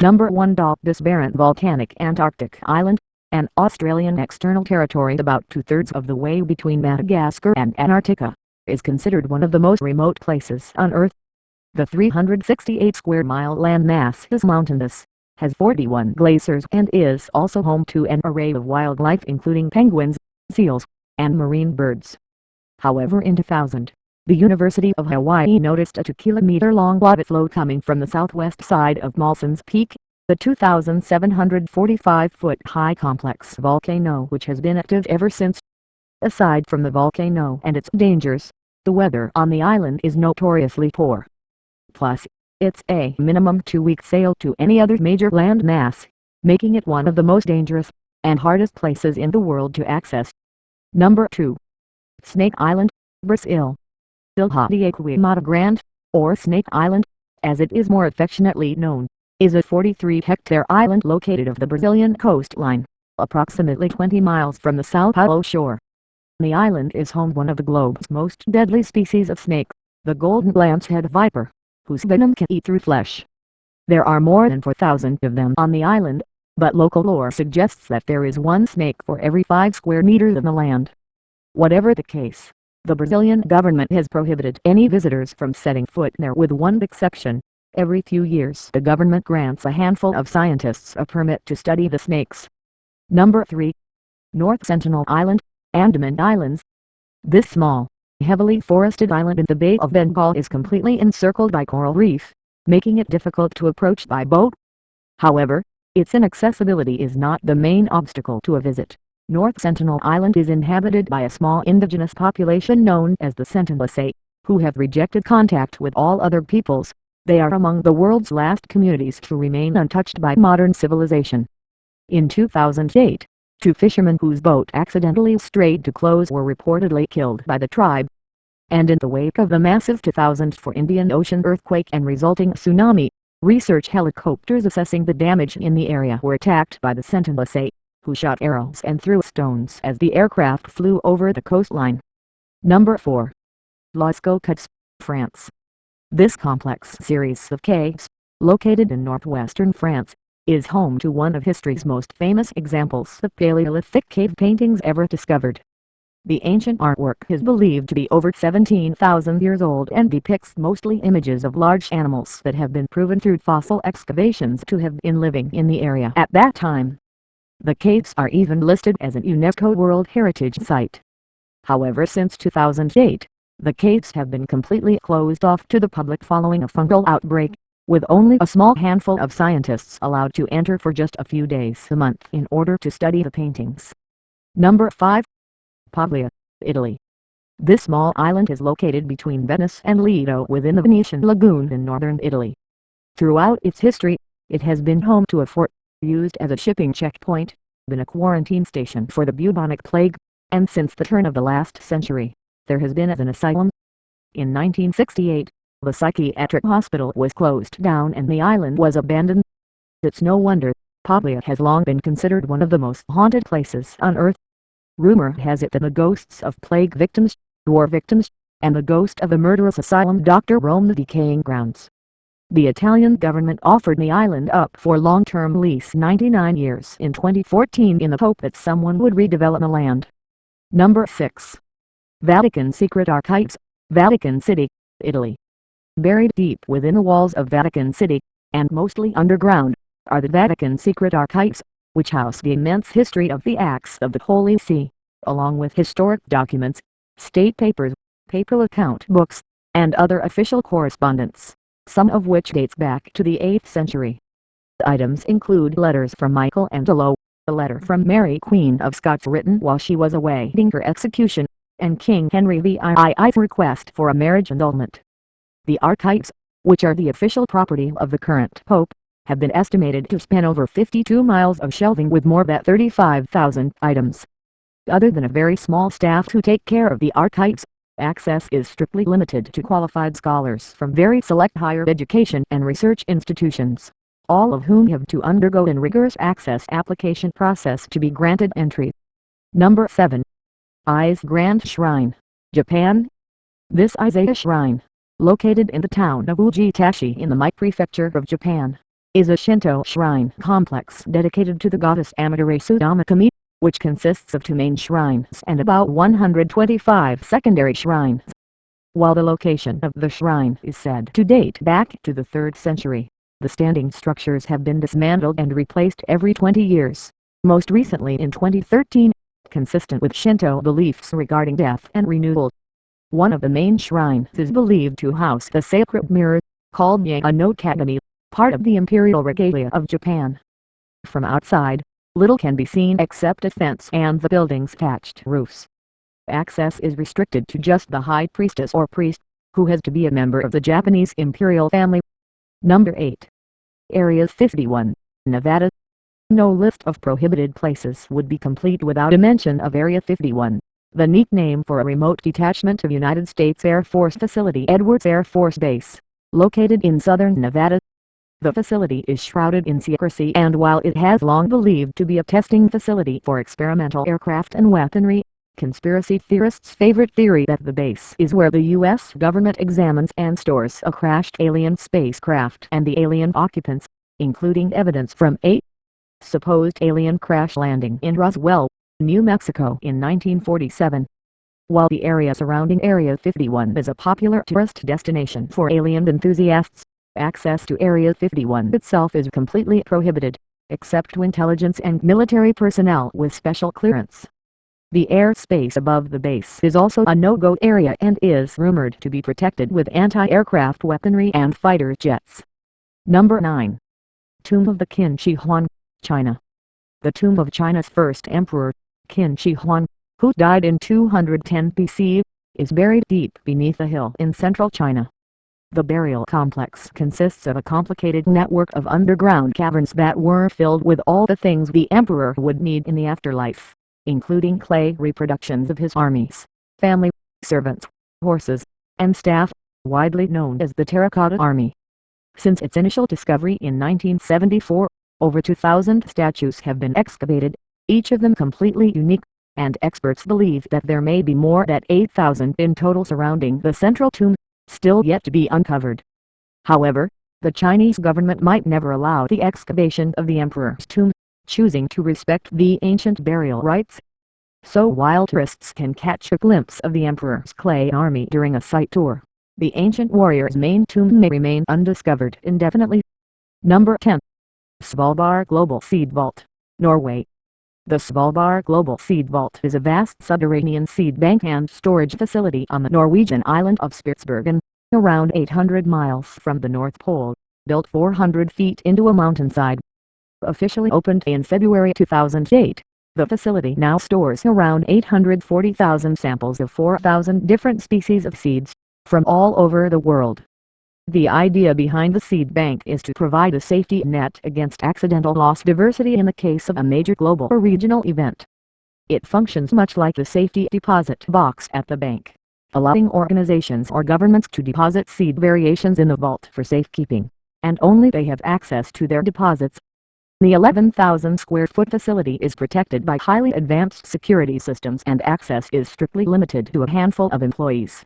Number 1. This barren volcanic Antarctic island, an Australian external territory about 2/3 of the way between Madagascar and Antarctica, is considered one of the most remote places on Earth. The 368 square mile landmass is mountainous, has 41 glaciers and is also home to an array of wildlife including penguins, seals, and marine birds. However, in 2000, the University of Hawaii noticed a 2-kilometer-long lava flow coming from the southwest side of Mawson's Peak, the 2,745-foot-high complex volcano which has been active ever since. Aside from the volcano and its dangers, the weather on the island is notoriously poor. Plus, it's a minimum 2-week sail to any other major land mass, making it one of the most dangerous and hardest places in the world to access. Number 2. Snake Island, Brazil. Ilha de Aquimata Grande, or Snake Island, as it is more affectionately known, is a 43-hectare island located off the Brazilian coastline, approximately 20 miles from the São Paulo shore. The island is home to one of the globe's most deadly species of snake, the golden lancehead viper, whose venom can eat through flesh. There are more than 4,000 of them on the island, but local lore suggests that there is one snake for every 5 square meters of the land. Whatever the case, the Brazilian government has prohibited any visitors from setting foot there with one exception. Every few years the government grants a handful of scientists a permit to study the snakes. Number 3. North Sentinel Island, Andaman Islands. This small, heavily forested island in the Bay of Bengal is completely encircled by coral reef, making it difficult to approach by boat. However, its inaccessibility is not the main obstacle to a visit. North Sentinel Island is inhabited by a small indigenous population known as the Sentinelese, who have rejected contact with all other peoples. They are among the world's last communities to remain untouched by modern civilization. In 2008, 2 fishermen whose boat accidentally strayed too close were reportedly killed by the tribe. And in the wake of the massive 2004 Indian Ocean earthquake and resulting tsunami, research helicopters assessing the damage in the area were attacked by the Sentinelese, who shot arrows and threw stones as the aircraft flew over the coastline. Number 4. Lascaux Caves, France. This complex series of caves, located in northwestern France, is home to one of history's most famous examples of Paleolithic cave paintings ever discovered. The ancient artwork is believed to be over 17,000 years old and depicts mostly images of large animals that have been proven through fossil excavations to have been living in the area at that time. The caves are even listed as an UNESCO World Heritage Site. However, since 2008, the caves have been completely closed off to the public following a fungal outbreak, with only a small handful of scientists allowed to enter for just a few days a month in order to study the paintings. Number 5. Pavia, Italy. This small island is located between Venice and Lido within the Venetian lagoon in northern Italy. Throughout its history, it has been home to a fort, used as a shipping checkpoint, been a quarantine station for the bubonic plague, and since the turn of the last century, there has been an asylum. In 1968, the psychiatric hospital was closed down and the island was abandoned. It's no wonder Pavia has long been considered one of the most haunted places on Earth. Rumor has it that the ghosts of plague victims, war victims, and the ghost of a murderous asylum doctor roam the decaying grounds. The Italian government offered the island up for long-term lease 99 years in 2014 in the hope that someone would redevelop the land. Number 6. Vatican Secret Archives, Vatican City, Italy. Buried deep within the walls of Vatican City, and mostly underground, are the Vatican Secret Archives, which house the immense history of the Acts of the Holy See, along with historic documents, state papers, papal account books, and other official correspondence, some of which dates back to the 8th century. The items include letters from Michelangelo, a letter from Mary Queen of Scots written while she was awaiting her execution, and King Henry VII's request for a marriage annulment. The archives, which are the official property of the current pope, have been estimated to span over 52 miles of shelving with more than 35,000 items. Other than a very small staff to take care of the archives, access is strictly limited to qualified scholars from very select higher education and research institutions, all of whom have to undergo a rigorous access application process to be granted entry. Number 7. Ise Grand Shrine, Japan. This Ise Shrine, located in the town of Ujitashi in the Mie Prefecture of Japan, is a Shinto shrine complex dedicated to the goddess Amaterasu Damakami, which consists of 2 main shrines and about 125 secondary shrines. While the location of the shrine is said to date back to the 3rd century, the standing structures have been dismantled and replaced every 20 years, most recently in 2013, consistent with Shinto beliefs regarding death and renewal. One of the main shrines is believed to house the sacred mirror, called Yama no Kagami, part of the imperial regalia of Japan. From outside, little can be seen except a fence and the building's thatched roofs. Access is restricted to just the high priestess or priest, who has to be a member of the Japanese imperial family. Number 8. Area 51, Nevada. No list of prohibited places would be complete without a mention of Area 51, the nickname for a remote detachment of United States Air Force facility Edwards Air Force Base, located in southern Nevada. The facility is shrouded in secrecy, and while it has long believed to be a testing facility for experimental aircraft and weaponry, conspiracy theorists' favorite theory that the base is where the U.S. government examines and stores a crashed alien spacecraft and the alien occupants, including evidence from a supposed alien crash landing in Roswell, New Mexico in 1947. While the area surrounding Area 51 is a popular tourist destination for alien enthusiasts, access to Area 51 itself is completely prohibited, except to intelligence and military personnel with special clearance. The airspace above the base is also a no-go area and is rumored to be protected with anti-aircraft weaponry and fighter jets. Number 9. Tomb of the Qin Shi Huang, China. The tomb of China's first emperor, Qin Shi Huang, who died in 210 BC, is buried deep beneath a hill in central China. The burial complex consists of a complicated network of underground caverns that were filled with all the things the emperor would need in the afterlife, including clay reproductions of his armies, family, servants, horses, and staff, widely known as the Terracotta Army. Since its initial discovery in 1974, over 2,000 statues have been excavated, each of them completely unique, and experts believe that there may be more than 8,000 in total surrounding the central tomb, still yet to be uncovered. However, the Chinese government might never allow the excavation of the emperor's tomb, choosing to respect the ancient burial rites. So while tourists can catch a glimpse of the emperor's clay army during a site tour, the ancient warrior's main tomb may remain undiscovered indefinitely. Number 10. Svalbard Global Seed Vault, Norway. The Svalbard Global Seed Vault is a vast subterranean seed bank and storage facility on the Norwegian island of Spitsbergen, around 800 miles from the North Pole, built 400 feet into a mountainside. Officially opened in February 2008, the facility now stores around 840,000 samples of 4,000 different species of seeds, from all over the world. The idea behind the seed bank is to provide a safety net against accidental loss diversity in the case of a major global or regional event. It functions much like the safety deposit box at the bank, allowing organizations or governments to deposit seed variations in the vault for safekeeping, and only they have access to their deposits. The 11,000 square foot facility is protected by highly advanced security systems, and access is strictly limited to a handful of employees.